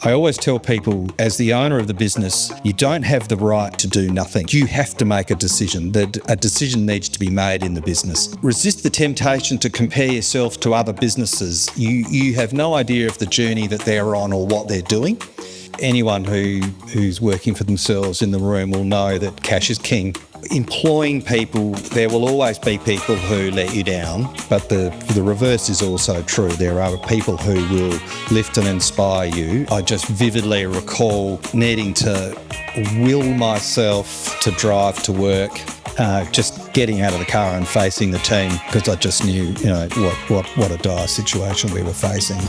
I always tell people, as the owner of the business, you don't have the right to do nothing. You have to make a decision. A decision needs to be made in the business. Resist the temptation to compare yourself to other businesses. You have no idea of the journey that they're on or what they're doing. Anyone who's working for themselves in the room will know that cash is king. Employing people, there will always be people who let you down, but the reverse is also true. There are people who will lift and inspire you. I just vividly recall needing to will myself to drive to work, just getting out of the car and facing the team, because I just knew, what a dire situation we were facing.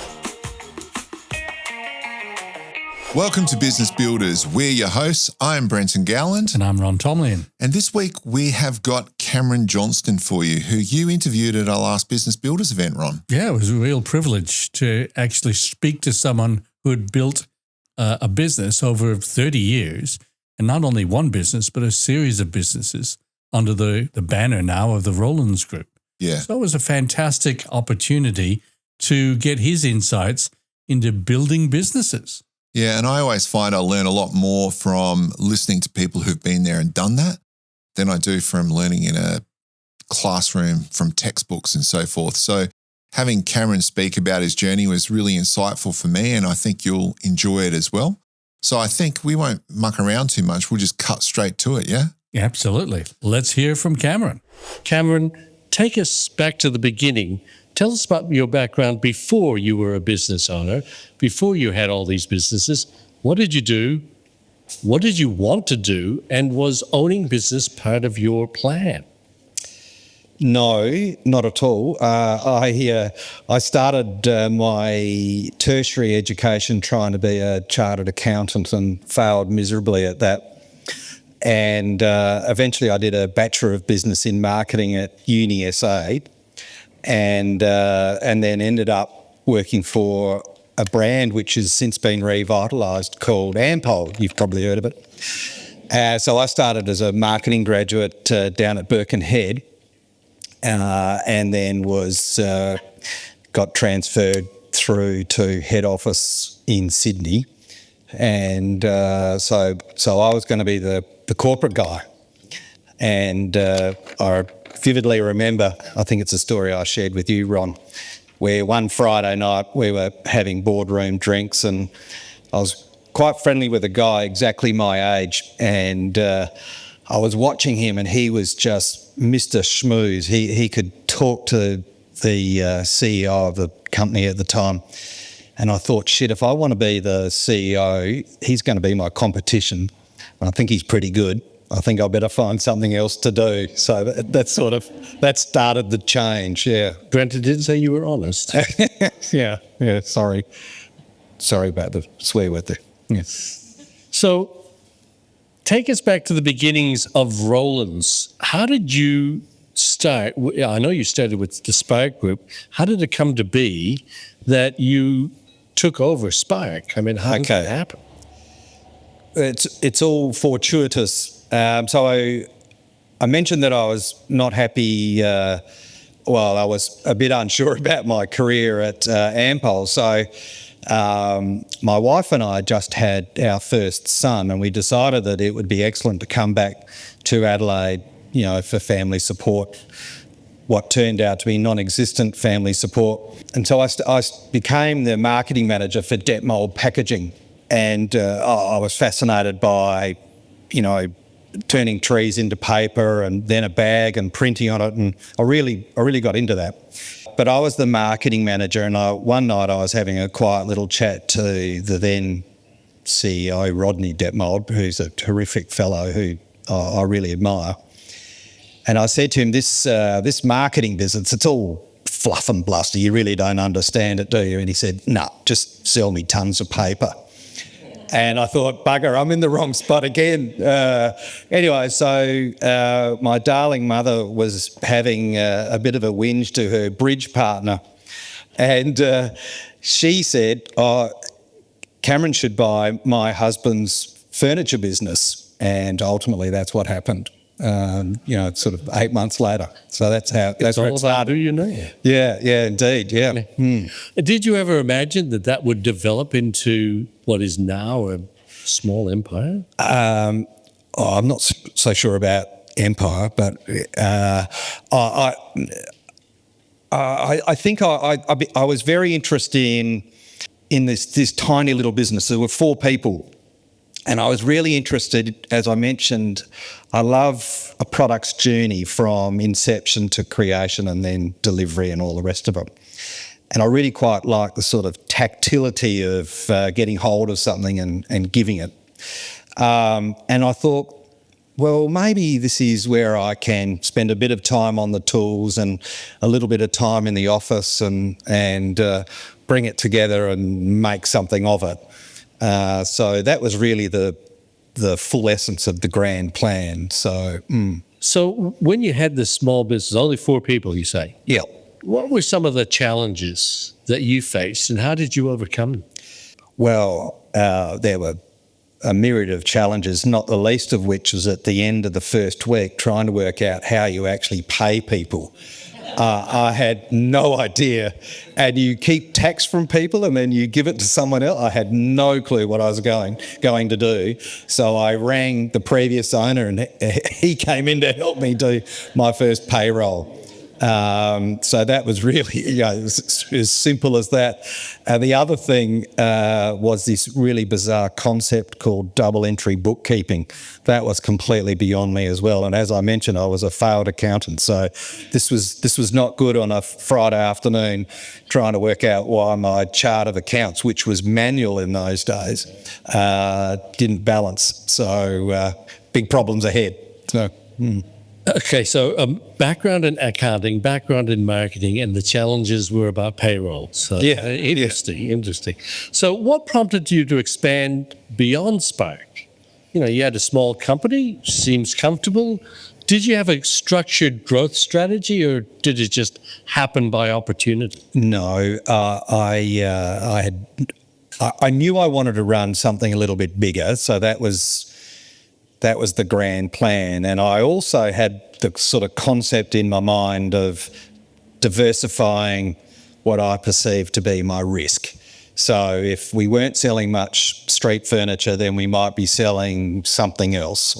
Welcome to Business Builders. We're your hosts. I'm Brenton Gowland. And I'm Ron Tomlin. And this week we have got Cameron Johnston for you, who you interviewed at our last Business Builders event, Ron. Yeah, it was a real privilege to actually speak to someone who had built a business over 30 years, and not only one business, but a series of businesses under the banner now of the Rowlands Group. Yeah. So it was a fantastic opportunity to get his insights into building businesses. Yeah, and I always find I learn a lot more from listening to people who've been there and done that than I do from learning in a classroom from textbooks and so forth. So having Cameron speak about his journey was really insightful for me, and I think you'll enjoy it as well. So I think we won't muck around too much. We'll just cut straight to it, yeah? Absolutely. Let's hear from Cameron. Cameron, take us back to the beginning. Tell us about your background before you were a business owner, before you had all these businesses. What did you do? What did you want to do? And was owning business part of your plan? No, not at all. I started my tertiary education trying to be a chartered accountant and failed miserably at that. And eventually I did a Bachelor of Business in Marketing at Uni SA. And then ended up working for a brand which has since been revitalised called Ampol. You've probably heard of it. So I started as a marketing graduate down at Birkenhead, and then got transferred through to head office in Sydney, and so I was going to be the corporate guy, and I vividly remember, I think it's a story I shared with you, Ron, where one Friday night we were having boardroom drinks, and I was quite friendly with a guy exactly my age, and I was watching him, and he was just Mr. Schmooze. He could talk to the CEO of the company at the time, and I thought, shit, if I want to be the CEO, he's going to be my competition, and I think he's pretty good. I think I better find something else to do. So that started the change, yeah. Brenton did say you were honest. Yeah, sorry. Sorry about the swear word there. Yes. So take us back to the beginnings of Rowlands. How did you start? I know you started with the Spark Group. How did it come to be that you took over Spark? I mean, how did that happen? It's all fortuitous. So I mentioned that I was not happy. I was a bit unsure about my career at Ampol. So my wife and I just had our first son, and we decided that it would be excellent to come back to Adelaide, for family support, what turned out to be non-existent family support. And so I became the marketing manager for Detmold Packaging, and I was fascinated by, turning trees into paper and then a bag and printing on it, and I really got into that. But I was the marketing manager, and one night I was having a quiet little chat to the then CEO, Rodney Detmold, who's a terrific fellow who I really admire. And I said to him, this marketing business, it's all fluff and bluster. You really don't understand it, do you? And he said, no, just sell me tons of paper. And I thought, bugger, I'm in the wrong spot again. Anyway, so my darling mother was having a bit of a whinge to her bridge partner. And she said, Cameron should buy my husband's furniture business. And ultimately that's what happened. sort of 8 months later. So that's where It's all it about started. who you know. Yeah, indeed, yeah. Did you ever imagine that would develop into what is now a small empire? I'm not so sure about empire, but I think I was very interested in this tiny little business. There were 4 people, and I was really interested, as I mentioned, I love a product's journey from inception to creation and then delivery and all the rest of it. And I really quite like the sort of tactility of getting hold of something and giving it. And I thought, well, maybe this is where I can spend a bit of time on the tools and a little bit of time in the office and bring it together and make something of it. So that was really the full essence of the grand plan. So, So when you had this small business, only 4 people, you say, yeah. what were some of the challenges that you faced and how did you overcome them? Well, there were a myriad of challenges, not the least of which was at the end of the first week trying to work out how you actually pay people. I had no idea. And you keep tax from people and then you give it to someone else. I had no clue what I was going to do. So I rang the previous owner and he came in to help me do my first payroll. So that was really, as simple as that. And the other thing was this really bizarre concept called double entry bookkeeping. That was completely beyond me as well. And as I mentioned, I was a failed accountant. So this was not good on a Friday afternoon trying to work out why my chart of accounts, which was manual in those days, didn't balance. So big problems ahead. So. Okay, so background in accounting, background in marketing, and the challenges were about payroll. So interesting. So what prompted you to expand beyond Spark? You had a small company, seems comfortable. Did you have a structured growth strategy or did it just happen by opportunity? No, I knew I wanted to run something a little bit bigger, so that was the grand plan. And I also had the sort of concept in my mind of diversifying what I perceived to be my risk. So if we weren't selling much street furniture, then we might be selling something else.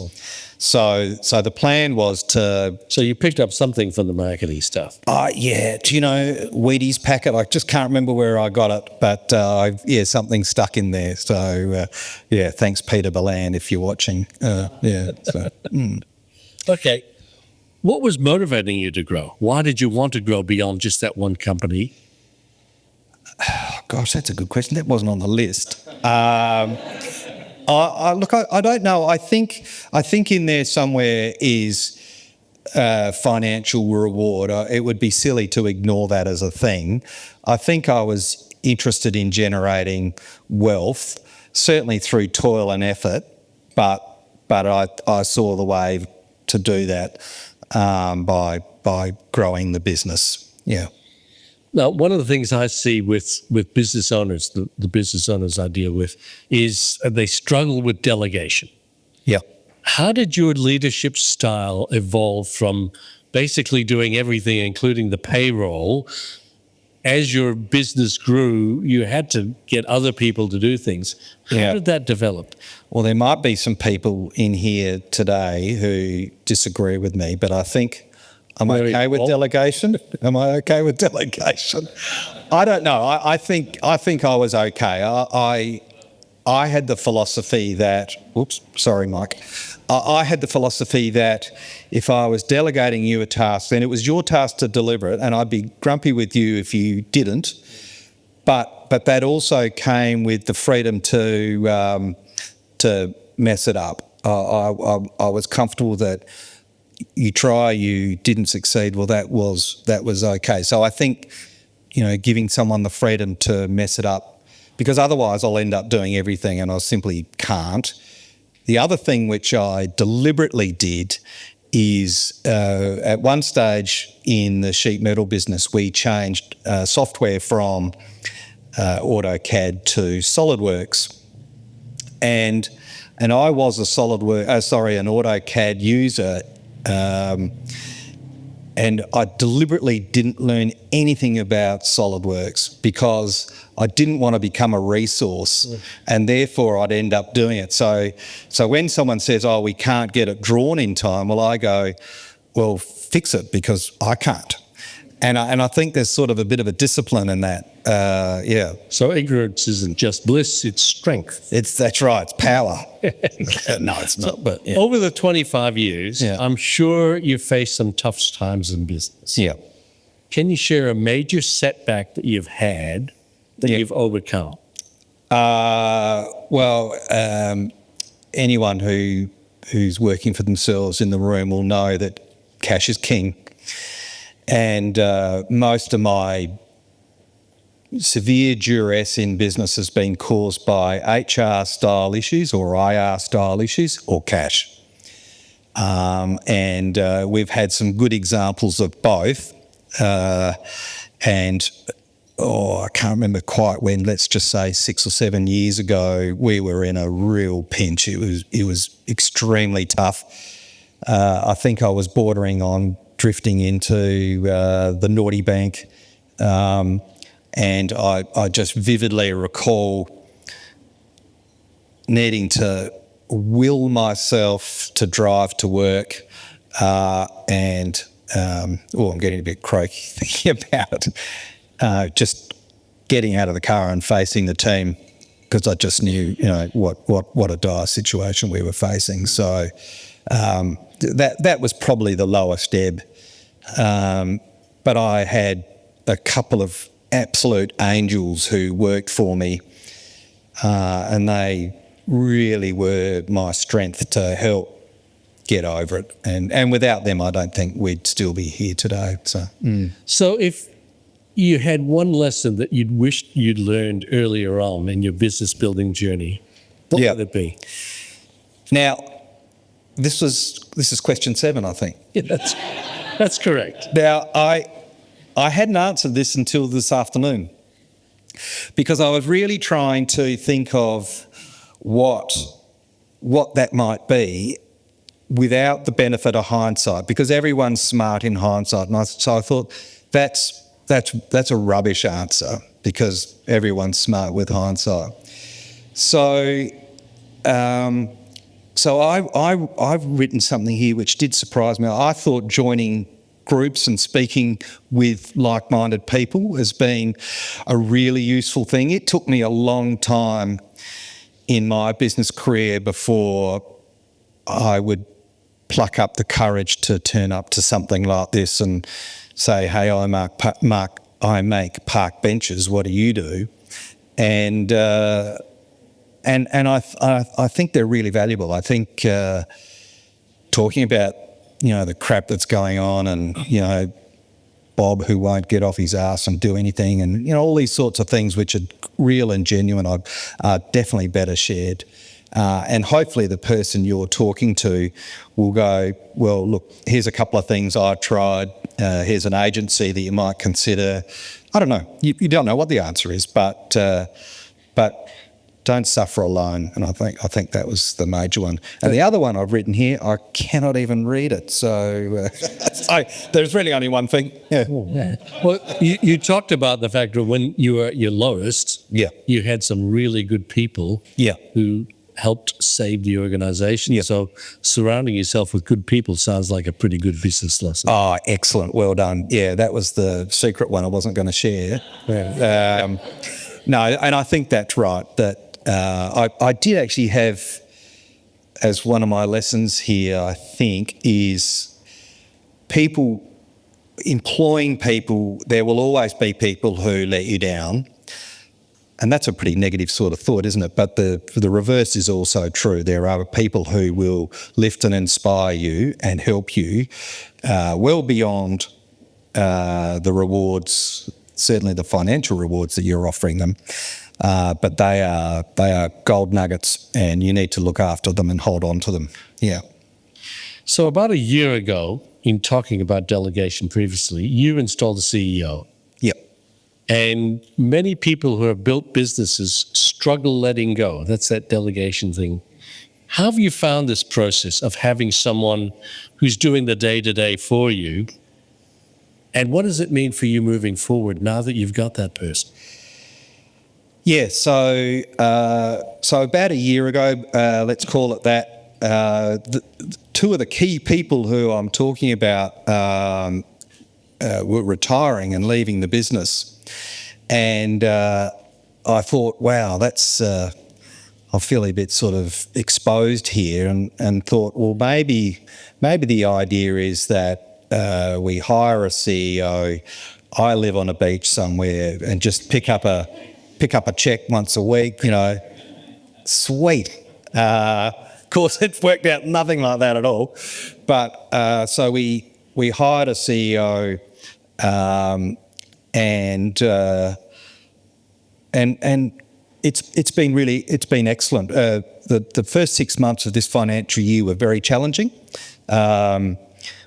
So the plan was to... So you picked up something from the marketing stuff. Yeah. Do you know Wheaties packet? I just can't remember where I got it, but something stuck in there. So thanks Peter Balan if you're watching. Okay. What was motivating you to grow? Why did you want to grow beyond just that one company? Gosh, that's a good question. That wasn't on the list. I don't know. I think in there somewhere is financial reward. It would be silly to ignore that as a thing. I think I was interested in generating wealth, certainly through toil and effort, but I saw the way to do that by growing the business. Yeah. Now, one of the things I see with business owners, the business owners I deal with, is they struggle with delegation. Yeah. How did your leadership style evolve from basically doing everything, including the payroll? As your business grew, you had to get other people to do things. How did that develop? Well, there might be some people in here today who disagree with me, but I think... Am I okay with delegation? I don't know. I think I was okay. I had the philosophy that... Oops, sorry, Mike. I had the philosophy that if I was delegating you a task, then it was your task to deliver it, and I'd be grumpy with you if you didn't. But that also came with the freedom to mess it up. I was comfortable that you try, you didn't succeed. Well, that was okay. So I think, giving someone the freedom to mess it up, because otherwise I'll end up doing everything and I simply can't. The other thing which I deliberately did is at one stage in the sheet metal business, we changed software from AutoCAD to SolidWorks, and I was an AutoCAD user And I deliberately didn't learn anything about SolidWorks because I didn't want to become a resource, and therefore I'd end up doing it. So when someone says, "Oh, we can't get it drawn in time," well, I go, "Well, fix it because I can't." And I think there's sort of a bit of a discipline in that. So ignorance isn't just bliss; it's strength. That's right. It's power. No, it's not. But yeah. Over the 25 years, Yeah. I'm sure you faced some tough times in business. Yeah. Can you share a major setback that you've had that you've overcome? Anyone who's working for themselves in the room will know that cash is king. And most of my severe duress in business has been caused by HR style issues or IR style issues or cash. And we've had some good examples of both. I can't remember quite when, let's just say 6 or 7 years ago, we were in a real pinch. It was extremely tough. I think I was bordering on drifting into the naughty bank. And I just vividly recall needing to will myself to drive to work I'm getting a bit croaky thinking about just getting out of the car and facing the team because I just knew, what a dire situation we were facing. So that was probably the lowest ebb. But I had a couple of absolute angels who worked for me, and they really were my strength to help get over it. And without them, I don't think we'd still be here today. So if you had one lesson that you'd wished you'd learned earlier on in your business building journey, what would it be? Now, this is question 7, I think. Yeah, that's correct. Now, I hadn't answered this until this afternoon because I was really trying to think of what that might be without the benefit of hindsight, because everyone's smart in hindsight. And so I thought that's a rubbish answer because everyone's smart with hindsight. So I've written something here which did surprise me. I thought joining groups and speaking with like-minded people has been a really useful thing. It took me a long time in my business career before I would pluck up the courage to turn up to something like this and say, "Hey, I make park benches. What do you do?" And I think they're really valuable. I think talking about the crap that's going on, and Bob who won't get off his ass and do anything, and all these sorts of things which are real and genuine are definitely better shared. And hopefully the person you're talking to will go, "Well, look, here's a couple of things I tried. Here's an agency that you might consider." I don't know. You don't know what the answer is, but don't suffer alone. And I think that was the major one. And the other one I've written here, I cannot even read it. So there's really only one thing. Yeah. Well, you talked about the fact that when you were at your lowest, you had some really good people who helped save the organization. Yeah. So surrounding yourself with good people sounds like a pretty good business lesson. Oh, excellent. Well done. Yeah, that was the secret one I wasn't going to share. No, and I think that's right, that I did actually have, as one of my lessons here, I think, is employing people, there will always be people who let you down. And that's a pretty negative sort of thought, isn't it? But the reverse is also true. There are people who will lift and inspire you and help you well beyond the rewards, certainly the financial rewards that you're offering them. But they are gold nuggets, and you need to look after them and hold on to them. Yeah. So about a year ago, in talking about delegation previously, you installed a CEO. Yep. And many people who have built businesses struggle letting go. That's that delegation thing. How have you found this process of having someone who's doing the day-to-day for you? And what does it mean for you moving forward now that you've got that person? Yeah, so about a year ago, let's call it that, two of the key people who I'm talking about were retiring and leaving the business. And I thought, wow, that's, I feel a bit sort of exposed here, and thought, well, maybe the idea is that we hire a CEO, I live on a beach somewhere, and just pick up a check once a week, sweet. Of course, it worked out nothing like that at all. But so we hired a CEO, and it's been excellent. The first 6 months of this financial year were very challenging.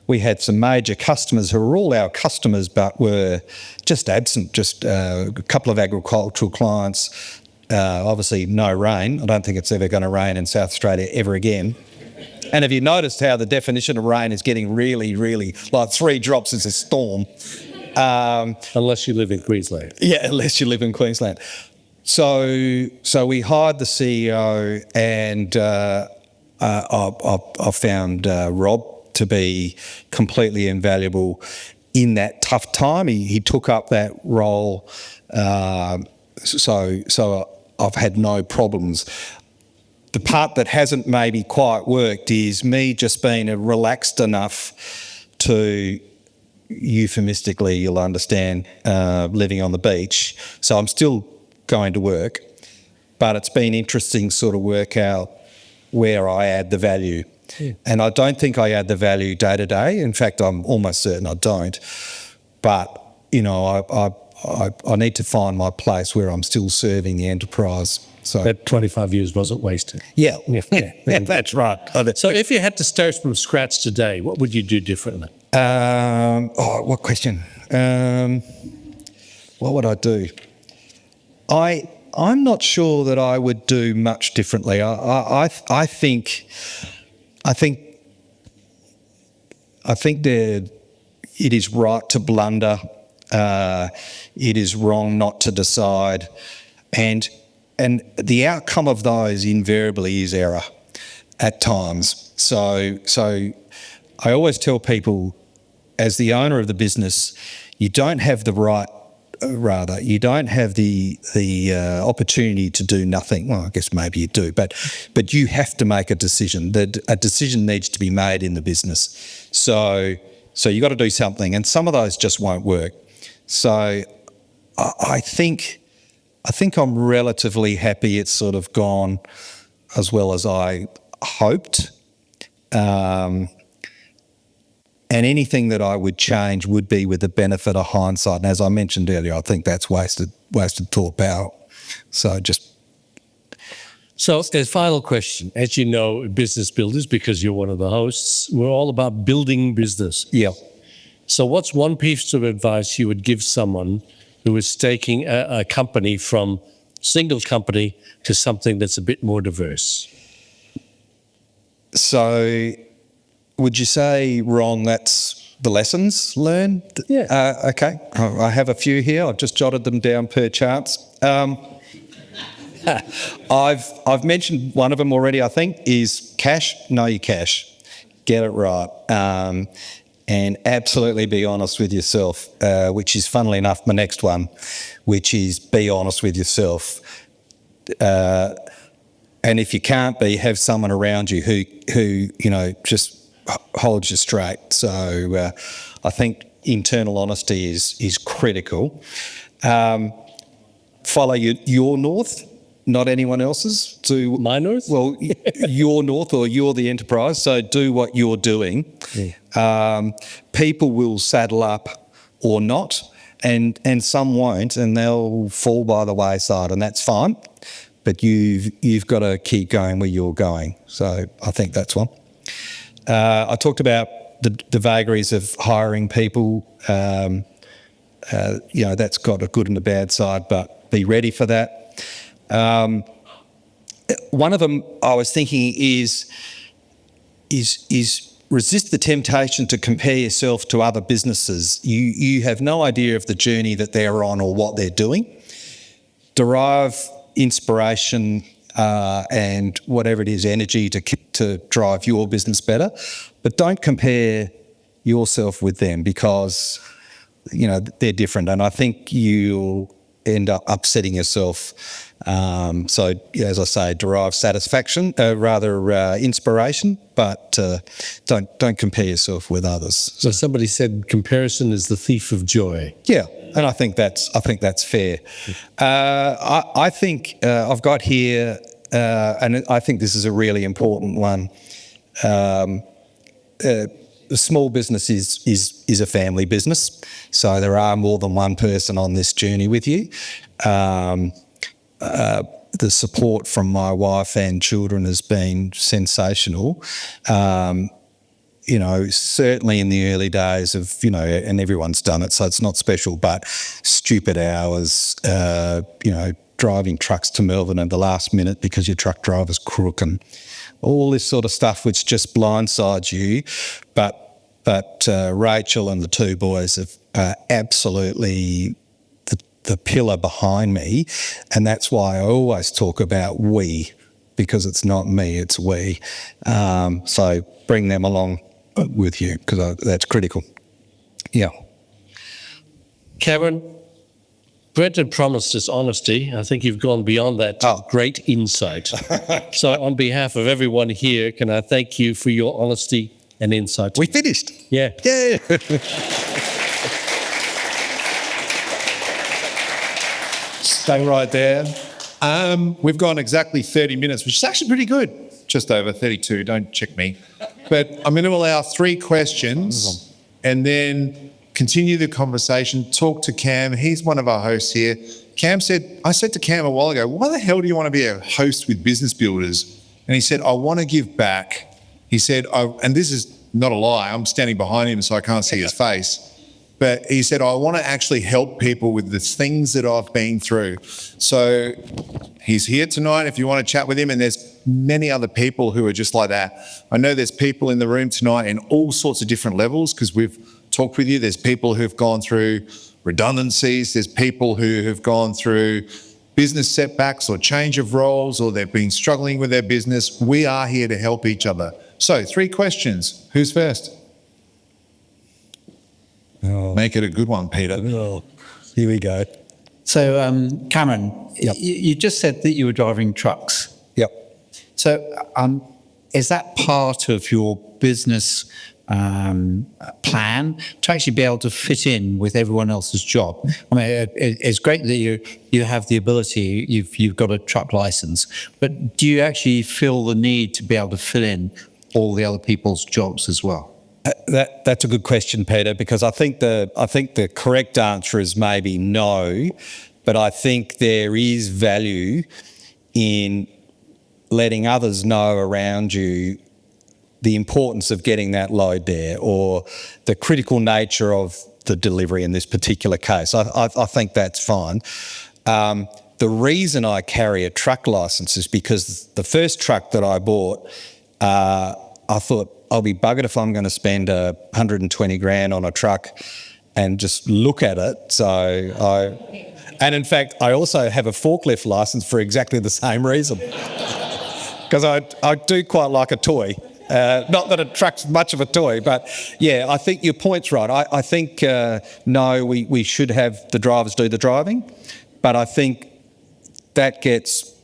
We had some major customers who were all our customers but were just absent, just a couple of agricultural clients, obviously no rain. I don't think it's ever going to rain in South Australia ever again. And have you noticed how the definition of rain is getting really, really, like 3 drops is a storm? Unless you live in Queensland. Yeah, unless you live in Queensland. So we hired the CEO, and I found Rob to be completely invaluable in that tough time. He took up that role, so I've had no problems. The part that hasn't maybe quite worked is me just being relaxed enough to, euphemistically, you'll understand, living on the beach. So I'm still going to work, but it's been interesting sort of work out where I add the value. Yeah. And I don't think I add the value day to day. In fact, I'm almost certain I don't. But, I need to find my place where I'm still serving the enterprise. So that 25 years wasn't wasted. Yeah, that's right. So if you had to start from scratch today, what would you do differently? What question? What would I do? I'm not sure that I would do much differently. I think that it is right to blunder. It is wrong not to decide, and the outcome of those invariably is error at times. So I always tell people, as the owner of the business, you don't have the right. Rather, you don't have the opportunity to do nothing. Well, I guess maybe you do, but you have to make a decision. A decision needs to be made in the business. So you got to do something, and some of those just won't work. So I think I'm relatively happy it's sort of gone as well as I hoped. And anything that I would change would be with the benefit of hindsight. And as I mentioned earlier, I think that's wasted thought power. So as final question, as you know, business builders, because you're one of the hosts, we're all about building business. Yeah. So what's one piece of advice you would give someone who is taking a company from single company to something that's a bit more diverse? So would you say, Ron, that's the lessons learned? Yeah. Okay. I have a few here. I've just jotted them down per charts. I've mentioned one of them already, I think, is cash. Know your cash. Get it right. And absolutely be honest with yourself, which is, funnily enough, my next one, which is be honest with yourself. And if you can't be, have someone around you who just holds you straight. So I think internal honesty is critical. Follow your north, not anyone else's. My north? Well, your north, or you're the enterprise, so do what you're doing. Yeah. People will saddle up or not, and some won't, and they'll fall by the wayside, and that's fine. But you've got to keep going where you're going. So I think that's one. I talked about the vagaries of hiring people. That's got a good and a bad side, but be ready for that. one of them I was thinking is resist the temptation to compare yourself to other businesses. You have no idea of the journey that they're on or what they're doing. Derive inspiration and whatever it is, energy to drive your business better, but don't compare yourself with them because they're different, and I think you'll end up upsetting yourself. So, as I say, derive satisfaction, inspiration, but don't compare yourself with others. So somebody said comparison is the thief of joy. Yeah, and I think that's fair. I think I've got here, and I think this is a really important one. A small business is a family business, so there are more than one person on this journey with you. The support from my wife and children has been sensational. Certainly in the early days of, and everyone's done it, so it's not special, but stupid hours, driving trucks to Melbourne at the last minute because your truck driver's crook and all this sort of stuff which just blindsides you. But Rachel and the two boys are absolutely the pillar behind me, and that's why I always talk about we, because it's not me, it's we. So bring them along with you because that's critical. Yeah. Cameron, Brent had promised us honesty. I think you've gone beyond that to great insight. So on behalf of everyone here, can I thank you for your honesty and insight? We finished. Yeah. Yeah. Stay right there. We've gone exactly 30 minutes, which is actually pretty good. Just over 32, don't check me. But I'm going to allow 3 questions and then continue the conversation, talk to Cam. He's one of our hosts here. I said to Cam a while ago, why the hell do you want to be a host with Business Builders? And he said, I want to give back. He said, and this is not a lie, I'm standing behind him so I can't see his face. But he said, I want to actually help people with the things that I've been through. So he's here tonight if you want to chat with him, and there's many other people who are just like that. I know there's people in the room tonight in all sorts of different levels because we've talked with you. There's people who've gone through redundancies. There's people who have gone through business setbacks or change of roles, or they've been struggling with their business. We are here to help each other. So 3 questions. Who's first? Make it a good one, Peter. Here we go. So, Cameron, Yep. you just said that you were driving trucks. Yep. So, is that part of your business plan to actually be able to fit in with everyone else's job? I mean, it's great that you have the ability, you've got a truck license, but do you actually feel the need to be able to fill in all the other people's jobs as well? That's a good question, Peter, because I think the correct answer is maybe no, but I think there is value in letting others know around you the importance of getting that load there or the critical nature of the delivery in this particular case. I think that's fine. The reason I carry a truck licence is because the first truck that I bought, I thought, I'll be buggered if I'm going to spend 120 grand on a truck and just look at it. And in fact, I also have a forklift license for exactly the same reason. Because I do quite like a toy. Not that a truck's much of a toy, but yeah, I think your point's right. I think, no, we should have the drivers do the driving, but I think that gets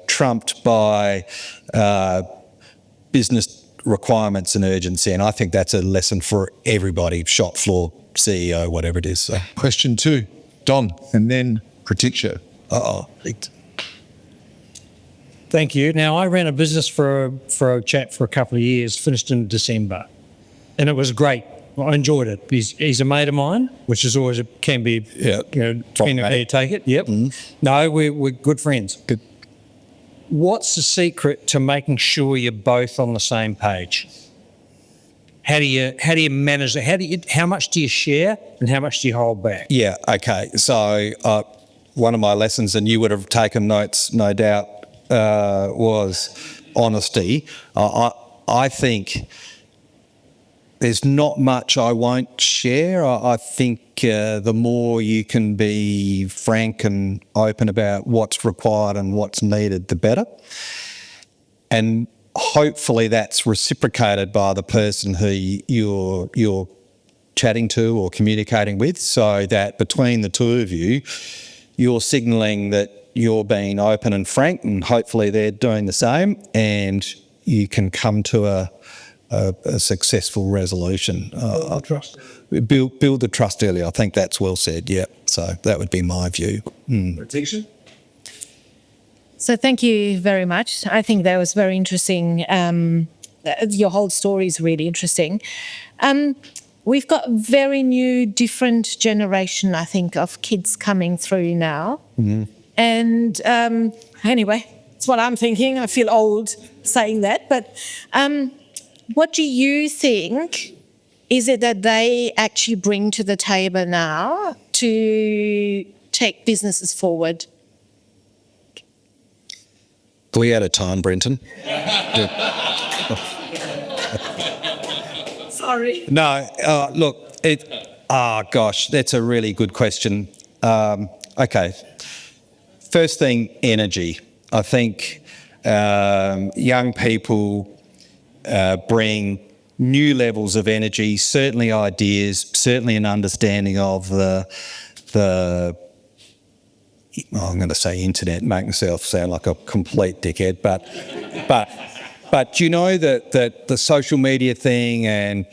trumped by business requirements and urgency, and I think that's a lesson for everybody, shop floor, CEO, whatever it is. So. Question 2, Don, and then Pratisha. Thank you. Now, I ran a business for a chap for a couple of years, finished in December, and it was great. I enjoyed it. He's a mate of mine, which is always can be, depending on how you take it. Yep. No, we're good friends. Good. What's the secret to making sure you're both on the same page? How do you manage that? How much do you share and how much do you hold back? Yeah, okay. So one of my lessons, and you would have taken notes, no doubt, was honesty. I think there's not much I won't share. I think the more you can be frank and open about what's required and what's needed, the better. And hopefully that's reciprocated by the person who you're chatting to or communicating with, so that between the two of you, you're signalling that you're being open and frank, and hopefully they're doing the same, and you can come to a successful resolution. Build the trust early. I think that's well said, yeah. So that would be my view. So thank you very much. I think that was very interesting. Your whole story is really interesting. We've got very new, different generation, I think, of kids coming through now. And anyway, it's what I'm thinking. I feel old saying that. But what do you think is it that they actually bring to the table now to take businesses forward? Are we out of time, Brenton? Sorry. No, look, gosh, that's a really good question. Okay. First thing, energy. I think young people bring new levels of energy, certainly ideas, certainly an understanding of I'm going to say internet, make myself sound like a complete dickhead, but you know that the social media thing, and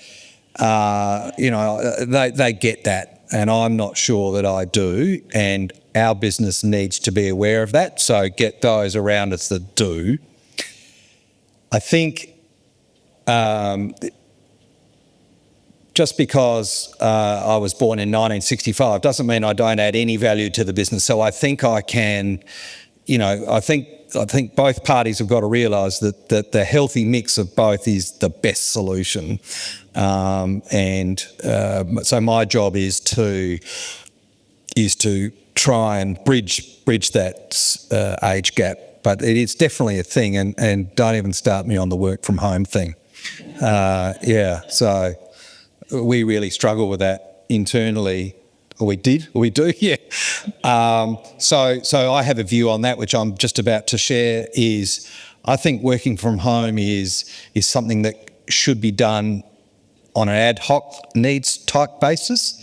they get that, and I'm not sure that I do, and our business needs to be aware of that. So get those around us that do. I think just because I was born in 1965 doesn't mean I don't add any value to the business. So I think I can, I think both parties have got to realise that the healthy mix of both is the best solution. So my job is to try and bridge that age gap. But it is definitely a thing, and don't even start me on the work from home thing. So we really struggle with that internally. Or we do, yeah. So I have a view on that, which I'm just about to share, is I think working from home is something that should be done on an ad hoc needs type basis.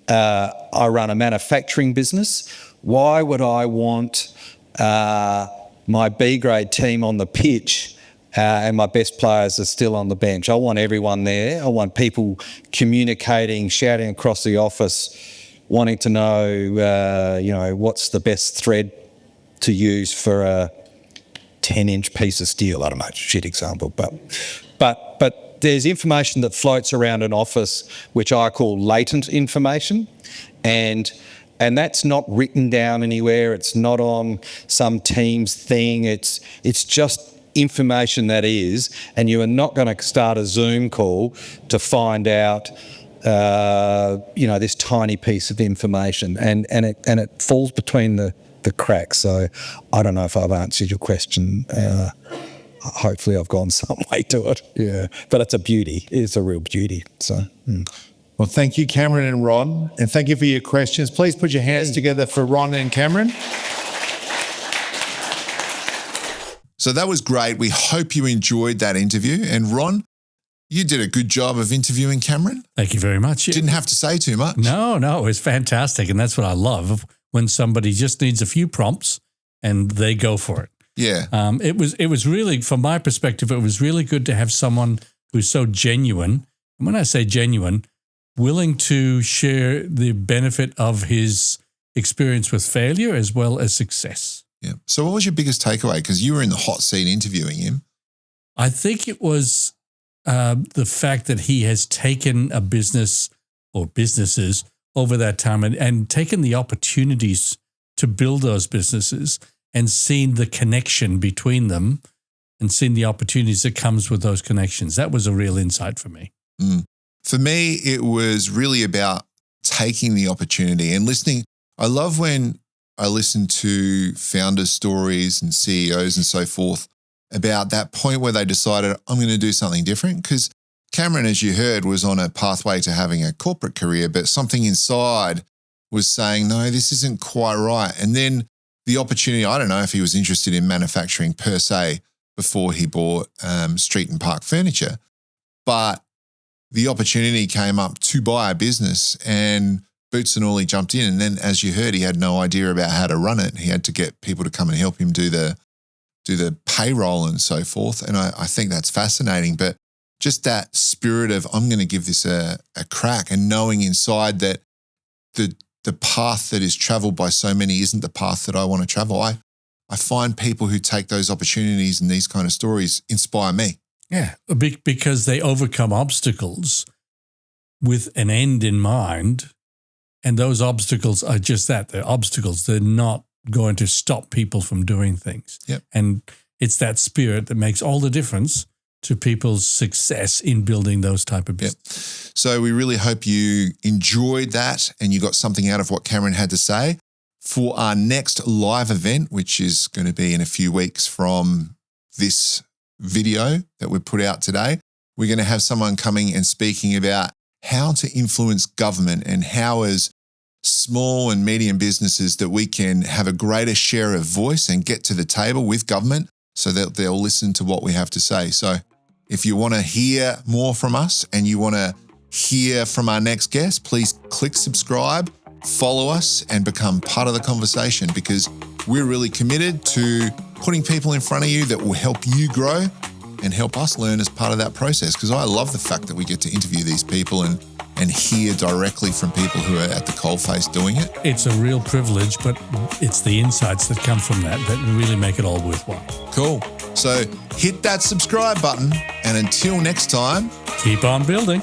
I run a manufacturing business. Why would I want my B grade team on the pitch and my best players are still on the bench? I want everyone there. I want people communicating, shouting across the office, wanting to know, what's the best thread to use for a 10-inch piece of steel. I don't know, shit example, but there's information that floats around an office which I call latent information, and that's not written down anywhere. It's not on some Teams thing. It's just information that is, and you are not going to start a Zoom call to find out, this tiny piece of information, and it falls between the cracks. So I don't know if I've answered your question. Hopefully I've gone some way to it. Yeah, but it's a beauty. It's a real beauty. So. Well, thank you, Cameron and Ron, and thank you for your questions. Please put your hands together for Ron and Cameron. So that was great. We hope you enjoyed that interview. And Ron, you did a good job of interviewing Cameron. Thank you very much. Didn't have to say too much. No, it was fantastic. And that's what I love, when somebody just needs a few prompts and they go for it. Yeah. It was really, from my perspective, it was really good to have someone who's so genuine. And when I say genuine, willing to share the benefit of his experience with failure as well as success. Yeah. So what was your biggest takeaway? Because you were in the hot seat interviewing him. I think it was the fact that he has taken a business or businesses over that time and taken the opportunities to build those businesses and seen the connection between them and seen the opportunities that comes with those connections. That was a real insight for me. For me, it was really about taking the opportunity and listening. I love when I listen to founders' stories and CEOs and so forth about that point where they decided, I'm going to do something different. Because Cameron, as you heard, was on a pathway to having a corporate career, but something inside was saying, no, this isn't quite right. And then the opportunity, I don't know if he was interested in manufacturing per se before he bought Street and Park Furniture, but the opportunity came up to buy a business and boots and all, he jumped in. And then, as you heard, he had no idea about how to run it. He had to get people to come and help him do the payroll and so forth. And I think that's fascinating. But just that spirit of, I'm going to give this a crack, and knowing inside that the path that is traveled by so many isn't the path that I want to travel. I find people who take those opportunities and these kind of stories inspire me. Yeah, because they overcome obstacles with an end in mind. And those obstacles are just that. They're obstacles. They're not going to stop people from doing things. Yep. And it's that spirit that makes all the difference to people's success in building those type of business. Yep. So we really hope you enjoyed that and you got something out of what Cameron had to say. For our next live event, which is going to be in a few weeks from this video that we put out today, we're going to have someone coming and speaking about how to influence government and how, as small and medium businesses, that we can have a greater share of voice and get to the table with government so that they'll listen to what we have to say. So if you want to hear more from us and you want to hear from our next guest, please click subscribe, follow us, and become part of the conversation, because we're really committed to putting people in front of you that will help you grow and help us learn as part of that process. Because I love the fact that we get to interview these people and hear directly from people who are at the coalface doing it. It's a real privilege, but it's the insights that come from that really make it all worthwhile. Cool. So hit that subscribe button, and until next time, keep on building.